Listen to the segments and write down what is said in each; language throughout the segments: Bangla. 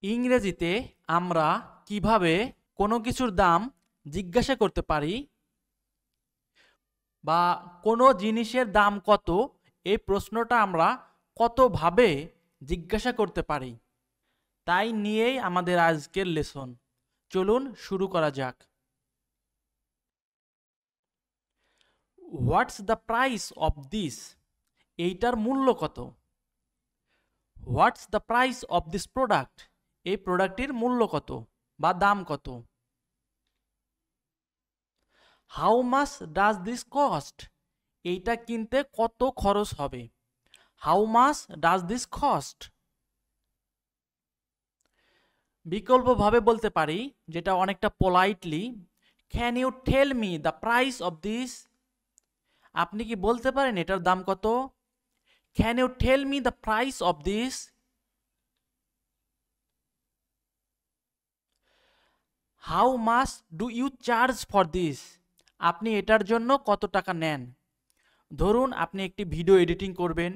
ইংরেজিতে আমরা কিভাবে কোনো কিছুর দাম জিজ্ঞাসা করতে পারি বা কোনো জিনিসের দাম কত, এই প্রশ্নটা আমরা কতভাবে জিজ্ঞাসা করতে পারি, তাই নিয়েই আমাদের আজকের লেসন। চলুন শুরু করা যাক। What's the price of this? এইটার মূল্য কত? What's the price of this product? এই প্রোডাক্টের মূল্য কত বা দাম কত? How much does this cost? এইটা কিনতে কত খরচ হবে? How much does this cost? বিকল্পভাবে বলতে পারি, যেটা অনেকটা politely, can you tell me the price of this? আপনি কি বলতে পারেন এটার দাম কত? Can you tell me the price of this? How much do you charge for this? আপনি এটার জন্য কত টাকা নেন? ধরুন আপনি একটি ভিডিও এডিটিং করবেন,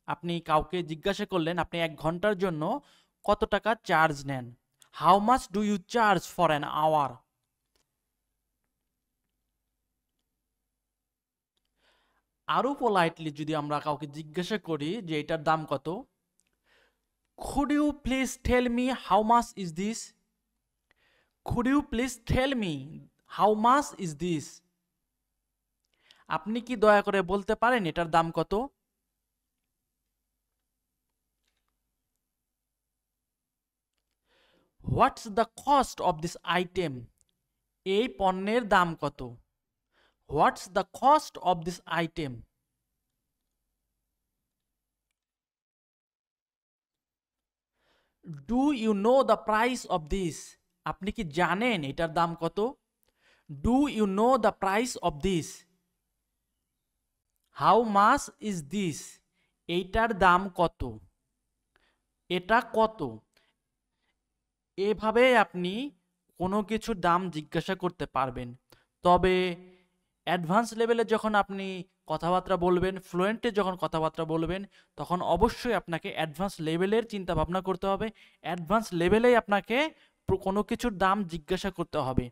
আপনি কাউকে জিজ্ঞাসা করলেন আপনি 1 ঘন্টার জন্য কত টাকা চার্জ নেন। How much do you charge for an hour? আরও পোলাইটলি যদি আমরা কাউকে জিজ্ঞাসা করি যে এটার দাম কত, could you please tell me how much is this? Could you please tell me how much is this? আপনি কি দয়া করে বলতে পারেন এটার দাম কত? What's the cost of this item? এই পণ্যের দাম কত? What's the cost of this item? Do you know the price of this? আপনি কি জানেন এটার দাম কত? Do you know the price of this? How much is this? এইটার দাম কত? এটা কত? এভাবে আপনি কোনো কিছুর দাম জিজ্ঞাসা করতে পারবেন। তবে অ্যাডভান্স লেভেলে যখন আপনি কথাবার্তা বলবেন, ফ্লুয়েন্টে যখন কথাবার্তা বলবেন, তখন অবশ্যই আপনাকে অ্যাডভান্স লেভেলের চিন্তা ভাবনা করতে হবে। অ্যাডভান্স লেভেলেই আপনাকে কোনো কিছুর দাম জিজ্ঞাসা করতে হবে।